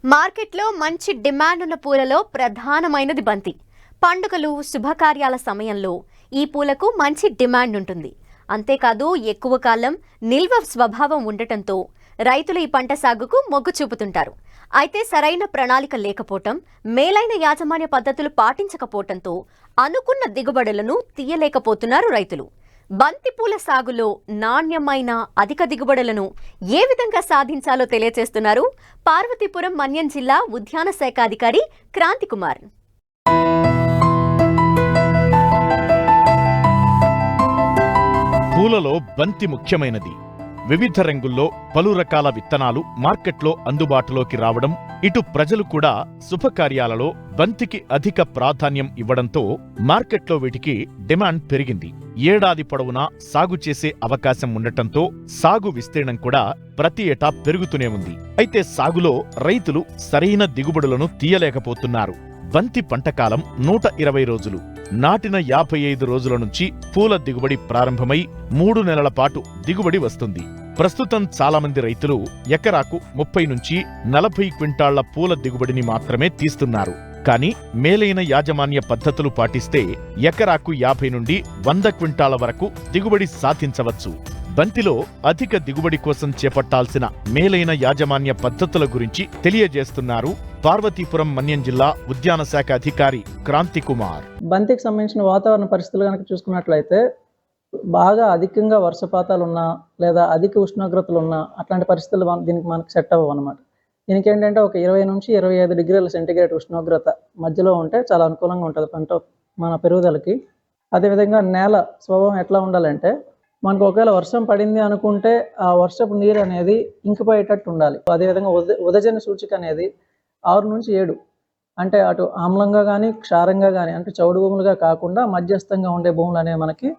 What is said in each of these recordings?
మార్కెట్లో మంచి డిమాండ్ ఉన్న పూలలో ప్రధానమైనది బంతి. పండుగలు, శుభకార్యాల సమయంలో ఈ పూలకు మంచి డిమాండ్ ఉంటుంది. అంతేకాదు ఎక్కువ కాలం నిల్వ స్వభావం ఉండటంతో రైతులు ఈ పంట సాగుకు మొగ్గు చూపుతుంటారు. అయితే సరైన ప్రణాళిక లేకపోవటం, మేలైన యాజమాన్య పద్ధతులు పాటించకపోవటంతో అనుకున్న దిగుబడులను తీయలేకపోతున్నారు రైతులు. బంతిపూల సాగులో నాణ్యమైన అధిక దిగుబడులను ఏ విధంగా సాధించాలో తెలియజేస్తున్నారు పార్వతీపురం మన్యం జిల్లా ఉద్యాన శాఖ అధికారి క్రాంతి కుమార్. పూలలో బంతి ముఖ్యమైనది. వివిధ రంగుల్లో పలు రకాల విత్తనాలు మార్కెట్లో అందుబాటులోకి రావడం, ఇటు ప్రజలు కూడా శుభకార్యాలలో బంతికి అధిక ప్రాధాన్యం ఇవ్వడంతో మార్కెట్లో వీటికి డిమాండ్ పెరిగింది. ఏడాది పొడవునా సాగు చేసే అవకాశం ఉండటంతో సాగు విస్తీర్ణం కూడా ప్రతి ఏటా పెరుగుతూనే ఉంది. అయితే సాగులో రైతులు సరైన దిగుబడులను తీయలేకపోతున్నారు. బంతి పంటకాలం 120 రోజులు. నాటిన 55 రోజుల నుంచి పూల దిగుబడి ప్రారంభమై 3 నెలల పాటు దిగుబడి వస్తుంది. ప్రస్తుతం చాలా మంది రైతులు ఎకరాకు 30 నుంచి 40 క్వింటాళ్ల పూల దిగుబడిని మాత్రమే తీస్తున్నారు. కానీ మేలైన యాజమాన్య పద్ధతులు పాటిస్తే ఎకరాకు 50 నుండి 100 క్వింటాల వరకు దిగుబడి సాధించవచ్చు. బంతిలో అధిక దిగుబడి కోసం చేపట్టాల్సిన మేలైన యాజమాన్య పద్ధతుల గురించి తెలియజేస్తున్నారు పార్వతీపురం మన్యం జిల్లా ఉద్యాన శాఖ అధికారి క్రాంతి కుమార్. బంతికి సంబంధించిన వాతావరణ పరిస్థితులు కనుక చూసుకున్నట్లయితే బాగా అధికంగా వర్షపాతాలు ఉన్నా లేదా అధిక ఉష్ణోగ్రతలు ఉన్నా అట్లాంటి పరిస్థితులు దీనికి మనకు సెట్ అవ్వవు అనమాట. దీనికి ఏంటంటే ఒక 20 నుంచి 25 డిగ్రీల సెంటీగ్రేడ్ ఉష్ణోగ్రత మధ్యలో ఉంటే చాలా అనుకూలంగా ఉంటుంది పంట మన పెరుగుదలకి. అదేవిధంగా నేల స్వభావం ఎట్లా ఉండాలంటే, మనకు ఒకవేళ వర్షం పడింది అనుకుంటే ఆ వర్షపు నీరు అనేది ఇంకిపోయేటట్టు ఉండాలి. అదేవిధంగా ఉదజన సూచిక అనేది 6 నుంచి 7, అంటే అటు ఆమ్లంగా కానీ క్షారంగా కానీ, అంటే చౌడు భూములుగా కాకుండా మధ్యస్థంగా ఉండే భూములు అనేవి మనకి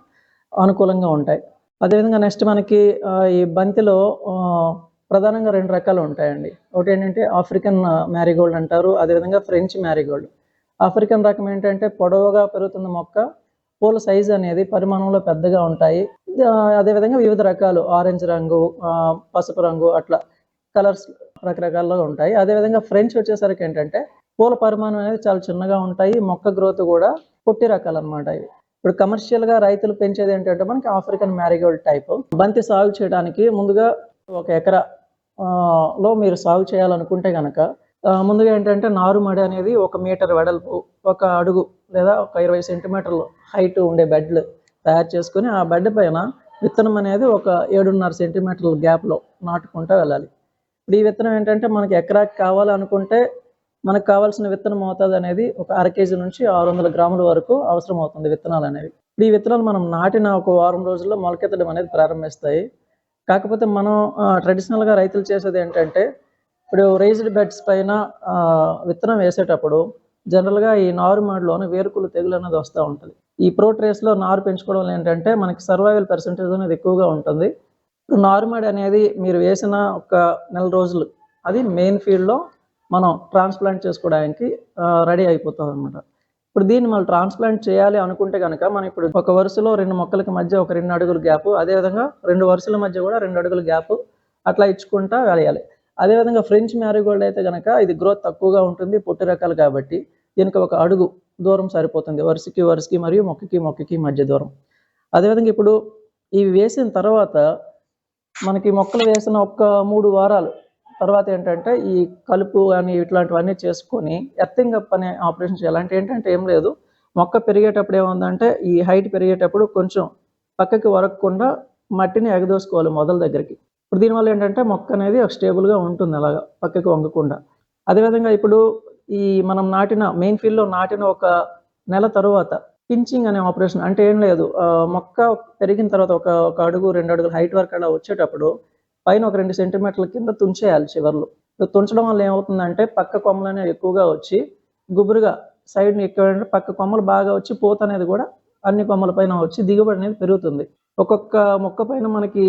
అనుకూలంగా ఉంటాయి. అదేవిధంగా నెక్స్ట్ మనకి ఈ బంతిలో ప్రధానంగా 2 రకాలు ఉంటాయండి. ఒకటి ఏంటంటే ఆఫ్రికన్ మ్యారీగోల్డ్ అంటారు, అదేవిధంగా ఫ్రెంచ్ మ్యారీగోల్డ్. ఆఫ్రికన్ రకం ఏంటంటే పొడవుగా పెరుగుతున్న మొక్క, పూల సైజు అనేది పరిమాణంలో పెద్దగా ఉంటాయి. అదేవిధంగా వివిధ రకాలు ఆరెంజ్ రంగు, పసుపు రంగు, అట్లా కలర్స్ రకరకాలుగా ఉంటాయి. అదేవిధంగా ఫ్రెంచ్ వచ్చేసరికి ఏంటంటే పూల పరిమాణం అనేది చాలా చిన్నగా ఉంటాయి, మొక్క గ్రోత్ కూడా పొట్టి రకాలు అనమాట. ఇవి ఇప్పుడు కమర్షియల్గా రైతులు పెంచేది ఏంటంటే మనకి ఆఫ్రికన్ మ్యారీగోల్డ్ టైప్. బంతి సాగు చేయడానికి ముందుగా 1 ఎకరా లో మీరు సాగు చేయాలనుకుంటే కనుక ముందుగా ఏంటంటే నారుమడి అనేది 1 మీటర్ వెడల్పు, 1 అడుగు లేదా ఒక 20 సెంటీమీటర్లు హైట్ ఉండే బెడ్లు తయారు చేసుకుని ఆ బెడ్ పైన విత్తనం అనేది ఒక 7.5 సెంటీమీటర్ల గ్యాప్లో నాటుకుంటూ వెళ్ళాలి. ఇప్పుడు ఈ విత్తనం ఏంటంటే మనకి ఎకరాకి కావాలనుకుంటే మనకు కావాల్సిన విత్తనం మోతాదు అనేది ఒక 1/2 కేజీ నుంచి 600 గ్రాముల వరకు అవసరం అవుతుంది విత్తనాలు అనేవి. ఇప్పుడు ఈ విత్తనాలు మనం నాటిన ఒక వారం రోజుల్లో మొలకెత్తడం అనేది ప్రారంభిస్తాయి. కాకపోతే మనం ట్రెడిషనల్గా రైతులు చేసేది ఏంటంటే, ఇప్పుడు రైజ్డ్ బెడ్స్ పైన విత్తనం వేసేటప్పుడు జనరల్గా ఈ నారుమడిలోనే వేరుకులు తెగులు అనేది వస్తూ ఉంటుంది. ఈ ప్రోట్రేస్లో నారు పెంచుకోవడం వల్ల ఏంటంటే మనకి సర్వైవల్ పర్సెంటేజ్ అనేది ఎక్కువగా ఉంటుంది. ఇప్పుడు నారుమడి అనేది మీరు వేసిన ఒక 1 నెల రోజులు అది మెయిన్ ఫీల్డ్లో మనం ట్రాన్స్ప్లాంట్ చేసుకోవడానికి రెడీ అయిపోతుంది అనమాట. ఇప్పుడు దీన్ని మనం ట్రాన్స్ప్లాంట్ చేయాలి అనుకుంటే కనుక మనం ఇప్పుడు ఒక వరుసలో 2 మొక్కలకి మధ్య ఒక 2 అడుగుల గ్యాప్, అదేవిధంగా 2 వరుసల మధ్య కూడా 2 అడుగుల గ్యాప్ అట్లా ఇచ్చుకుంటా వేయాలి. అదేవిధంగా ఫ్రెంచ్ మ్యారీగోల్డ్ అయితే కనుక ఇది గ్రోత్ తక్కువగా ఉంటుంది, పొట్టి రకాలు కాబట్టి దీనికి 1 అడుగు దూరం సరిపోతుంది, వరుసకి మరియు మొక్కకి మధ్య దూరం. అదేవిధంగా ఇప్పుడు ఇవి వేసిన తర్వాత మనకి మొక్కలు వేసిన ఒక 3 వారాలు తర్వాత ఏంటంటే ఈ కలుపు అని ఇట్లాంటివన్నీ చేసుకొని ఎర్తింగ్ అప్ అనే ఆపరేషన్ చేయాలి. అంటే ఏంటంటే ఏం లేదు, మొక్క పెరిగేటప్పుడు ఏముందంటే ఈ హైట్ పెరిగేటప్పుడు కొంచెం పక్కకి వరకకుండా మట్టిని ఎగదోసుకోవాలి మొదల దగ్గరికి. ఇప్పుడు దీనివల్ల ఏంటంటే మొక్క అనేది స్టేబుల్గా ఉంటుంది, అలాగా పక్కకి వంగకుండా. అదేవిధంగా ఇప్పుడు ఈ మనం నాటిన మెయిన్ ఫీల్డ్లో నాటిన 1 నెల తర్వాత పించింగ్ అనే ఆపరేషన్, అంటే ఏం లేదు, మొక్క పెరిగిన తర్వాత ఒక అడుగు 2 అడుగుల హైట్ వరకు అలా వచ్చేటప్పుడు పైన ఒక 2 సెంటీమీటర్ల కింద తుంచేయాలి చివర్లు. తుంచడం వల్ల ఏమవుతుందంటే పక్క కొమ్మలు అనేవి ఎక్కువగా వచ్చి గుబురుగా సైడ్ని ఎక్కువ పక్క కొమ్మలు బాగా వచ్చి పూత అనేది కూడా అన్ని కొమ్మల పైన వచ్చి దిగుబడి అనేది పెరుగుతుంది. ఒక్కొక్క మొక్క పైన మనకి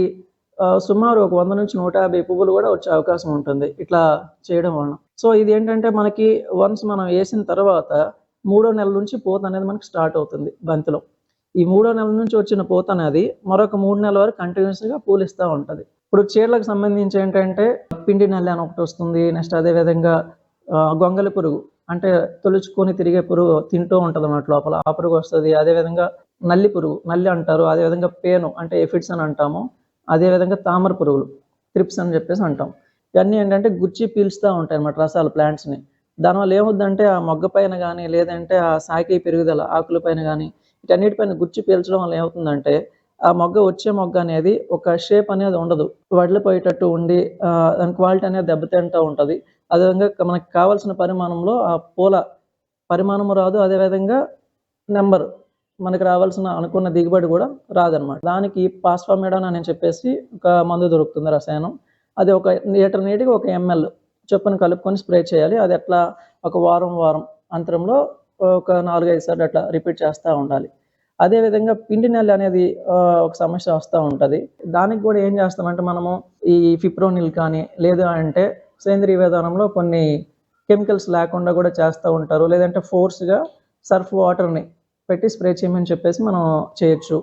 సుమారు ఒక 100 నుంచి 150 పువ్వులు కూడా వచ్చే అవకాశం ఉంటుంది ఇట్లా చేయడం వలన. సో ఇది ఏంటంటే మనకి వన్స్ మనం వేసిన తర్వాత 3వ నెల నుంచి పూత అనేది మనకి స్టార్ట్ అవుతుంది బంతిలో. ఈ 3వ నెల నుంచి వచ్చిన పూత అనేది మరొక 3 నెలల వరకు కంటిన్యూస్గా పూలిస్తూ ఉంటుంది. ఇప్పుడు చీరలకు సంబంధించి ఏంటంటే పిండి నల్లి అని ఒకటి వస్తుంది, నెక్స్ట్ అదేవిధంగా గొంగలి పురుగు అంటే తొలుచుకొని తిరిగే పురుగు తింటూ ఉంటుంది అన్నమాట లోపల, ఆ పురుగు వస్తుంది. అదేవిధంగా నల్లి పురుగు, నల్లి అంటారు. అదేవిధంగా పేను అంటే ఎఫిడ్స్ అని అంటాము. అదేవిధంగా తామర పురుగులు, త్రిప్స్ అని చెప్పేసి అంటాం. ఇవన్నీ ఏంటంటే గుచ్చి పీల్చుతూ ఉంటాయి అన్నమాట రసాలు ప్లాంట్స్ని. దానివల్ల ఏమవుద్దంటే ఆ మొగ్గ పైన కానీ లేదంటే ఆ శాఖీ పెరుగుదల ఆకుల పైన కానీ వీటన్నిటిపైన గుచ్చి పీల్చడం వల్ల ఏమవుతుందంటే ఆ వచ్చే మొగ్గ అనేది ఒక షేప్ అనేది ఉండదు, వడిలిపోయేటట్టు ఉండి దాని క్వాలిటీ అనేది దెబ్బతింటూ ఉంటుంది. అదేవిధంగా మనకు కావాల్సిన పరిమాణంలో ఆ పూల పరిమాణము రాదు, అదేవిధంగా నెంబర్ మనకి రావాల్సిన అనుకున్న దిగుబడి కూడా రాదనమాట. దానికి పాస్ఫామిడాన్ అని చెప్పేసి ఒక మందు దొరుకుతుంది రసాయనం. అది 1 లీటర్ నీటికి 1 ml చొప్పున కలుపుకొని స్ప్రే చేయాలి. అది ఎట్లా ఒక వారం అంతరంలో ఒక 4-5 సార్లు అట్లా రిపీట్ చేస్తూ ఉండాలి. అదేవిధంగా పిండి నల్లి అనేది ఒక సమస్య వస్తూ ఉంటుంది. దానికి కూడా ఏం చేస్తామంటే మనము ఈ ఫిప్రోనిల్ కానీ లేదా అంటే సేంద్రీయ విధానంలో కొన్ని కెమికల్స్ లేకుండా కూడా చేస్తూ ఉంటారు. లేదంటే ఫోర్స్గా సర్ఫ్ వాటర్ని పెట్టి స్ప్రే చేయమని చెప్పేసి మనం చేయొచ్చు.